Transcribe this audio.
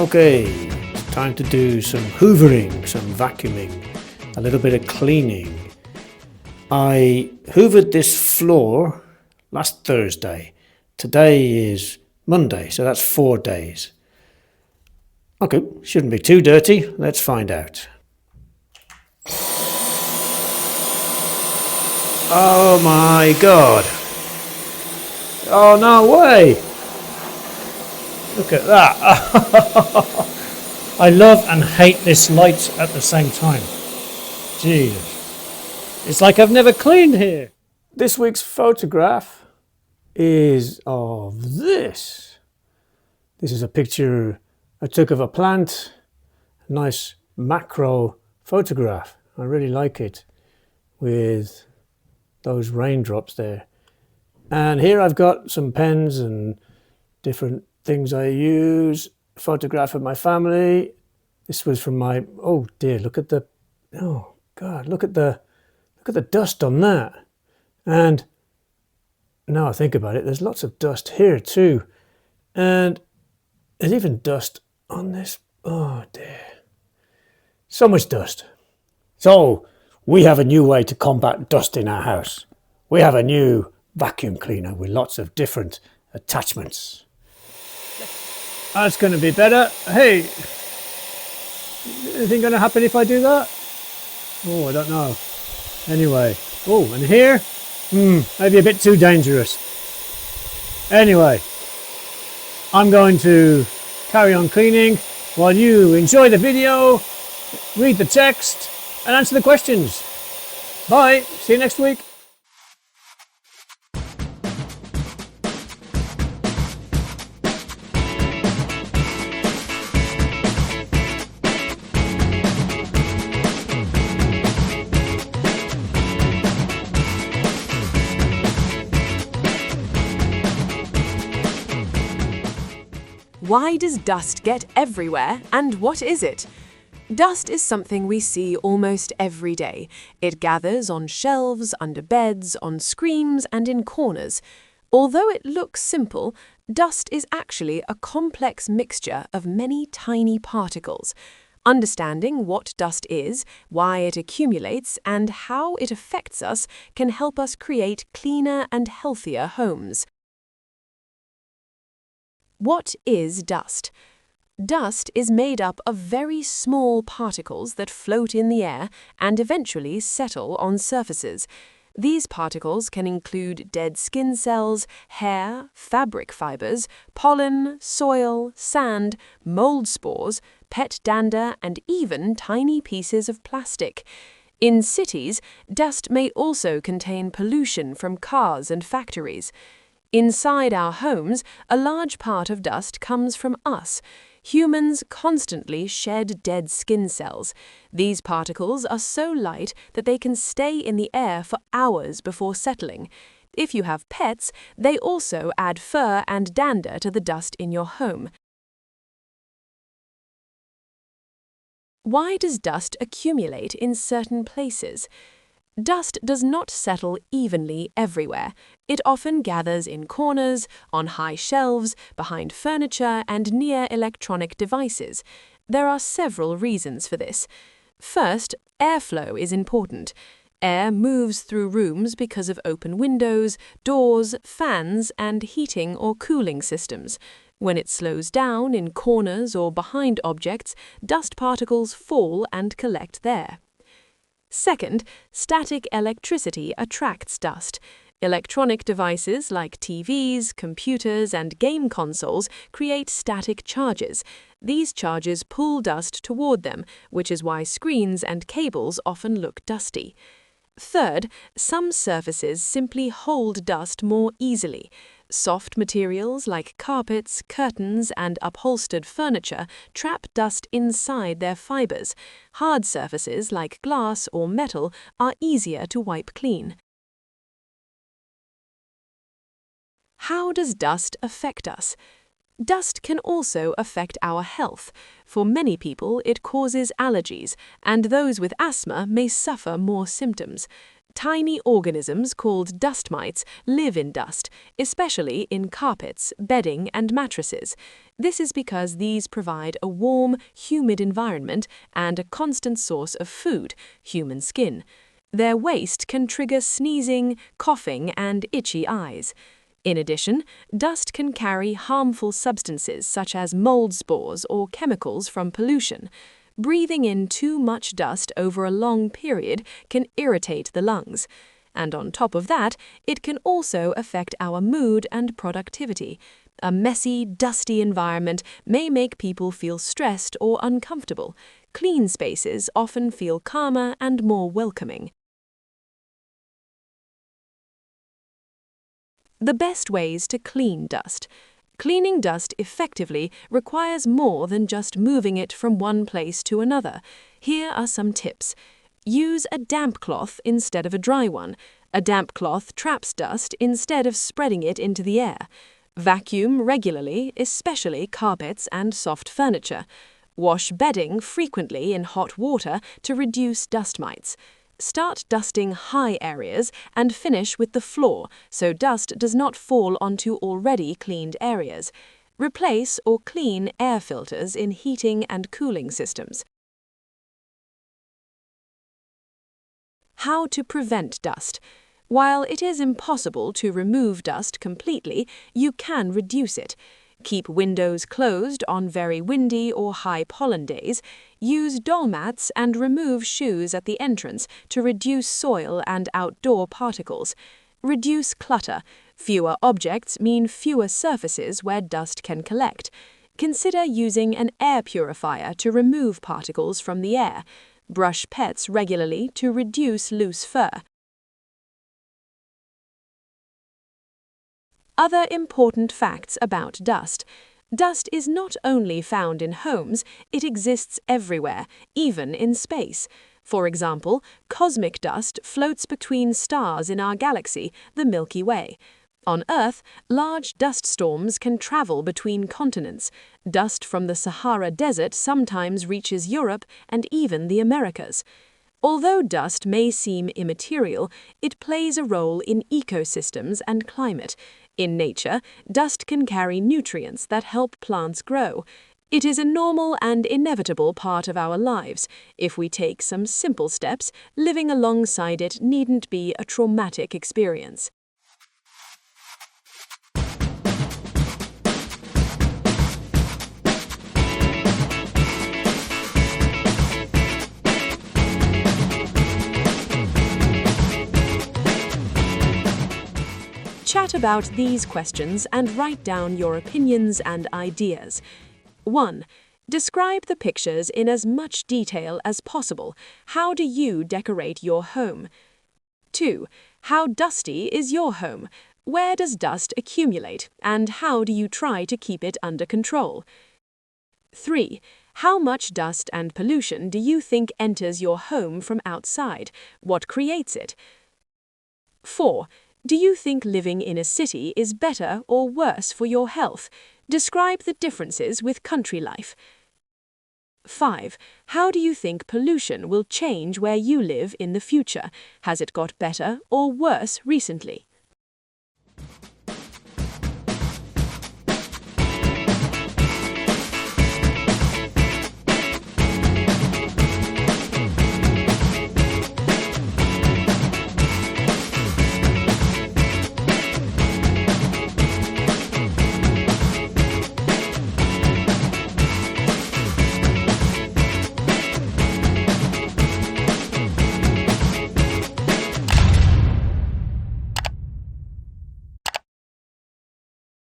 Okay, time to do some hoovering, some vacuuming, a little bit of cleaning. I hoovered this floor last Thursday. Today is Monday, so that's 4 days. Okay, shouldn't be too dirty. Let's find out. Oh my God. Oh, no way. Look at that. I love and hate this light at the same time. Jesus. It's like I've never cleaned here. This week's photograph is of this. This is a picture I took of a plant. A nice macro photograph. I really like it with those raindrops there. And here I've got some pens and different things I use. Photograph of my family. This was from my, oh dear, look at the, oh God, look at the dust on that. And now I think about it, there's lots of dust here too. And there's even dust on this, oh dear. So much dust. So we have a new way to combat dust in our house. We have a new vacuum cleaner with lots of different attachments. That's going to be better. Hey, anything going to happen if I do that? Oh, I don't know. Anyway, oh, and here? Maybe a bit too dangerous. Anyway, I'm going to carry on cleaning while you enjoy the video, read the text, and answer the questions. Bye. See you next week. Why does dust get everywhere, and what is it? Dust is something we see almost every day. It gathers on shelves, under beds, on screens, and in corners. Although it looks simple, dust is actually a complex mixture of many tiny particles. Understanding what dust is, why it accumulates, and how it affects us can help us create cleaner and healthier homes. What is dust? Dust is made up of very small particles that float in the air and eventually settle on surfaces. These particles can include dead skin cells, hair, fabric fibers, pollen, soil, sand, mold spores, pet dander, and even tiny pieces of plastic. In cities, dust may also contain pollution from cars and factories. Inside our homes, a large part of dust comes from us. Humans constantly shed dead skin cells. These particles are so light that they can stay in the air for hours before settling. If you have pets, they also add fur and dander to the dust in your home. Why does dust accumulate in certain places? Dust does not settle evenly everywhere. It often gathers in corners, on high shelves, behind furniture, and near electronic devices. There are several reasons for this. First, airflow is important. Air moves through rooms because of open windows, doors, fans, and heating or cooling systems. When it slows down in corners or behind objects, dust particles fall and collect there. Second, static electricity attracts dust. Electronic devices like TVs, computers, and game consoles create static charges. These charges pull dust toward them, which is why screens and cables often look dusty. Third, some surfaces simply hold dust more easily. Soft materials like carpets, curtains, and upholstered furniture trap dust inside their fibers. Hard surfaces like glass or metal are easier to wipe clean. How does dust affect us? Dust can also affect our health. For many people, it causes allergies, and those with asthma may suffer more symptoms. Tiny organisms called dust mites live in dust, especially in carpets, bedding, and mattresses. This is because these provide a warm, humid environment and a constant source of food, human skin. Their waste can trigger sneezing, coughing, and itchy eyes. In addition, dust can carry harmful substances such as mold spores or chemicals from pollution. Breathing in too much dust over a long period can irritate the lungs. And on top of that, it can also affect our mood and productivity. A messy, dusty environment may make people feel stressed or uncomfortable. Clean spaces often feel calmer and more welcoming. The best ways to clean dust. Cleaning dust effectively requires more than just moving it from one place to another. Here are some tips. Use a damp cloth instead of a dry one. A damp cloth traps dust instead of spreading it into the air. Vacuum regularly, especially carpets and soft furniture. Wash bedding frequently in hot water to reduce dust mites. Start dusting high areas and finish with the floor so dust does not fall onto already cleaned areas. Replace or clean air filters in heating and cooling systems. How to prevent dust. While it is impossible to remove dust completely, you can reduce it. Keep windows closed on very windy or high pollen days. Use doll mats and remove shoes at the entrance to reduce soil and outdoor particles. Reduce clutter. Fewer objects mean fewer surfaces where dust can collect. Consider using an air purifier to remove particles from the air. Brush pets regularly to reduce loose fur. Other important facts about dust. Dust is not only found in homes, it exists everywhere, even in space. For example, cosmic dust floats between stars in our galaxy, the Milky Way. On Earth, large dust storms can travel between continents. Dust from the Sahara Desert sometimes reaches Europe and even the Americas. Although dust may seem immaterial, it plays a role in ecosystems and climate. In nature, dust can carry nutrients that help plants grow. It is a normal and inevitable part of our lives. If we take some simple steps, living alongside it needn't be a traumatic experience. Chat about these questions and write down your opinions and ideas. 1. Describe the pictures in as much detail as possible. How do you decorate your home? 2. How dusty is your home? Where does dust accumulate, and how do you try to keep it under control? 3. How much dust and pollution do you think enters your home from outside? What creates it? 4. Do you think living in a city is better or worse for your health? Describe the differences with country life. 5. How do you think pollution will change where you live in the future? Has it got better or worse recently?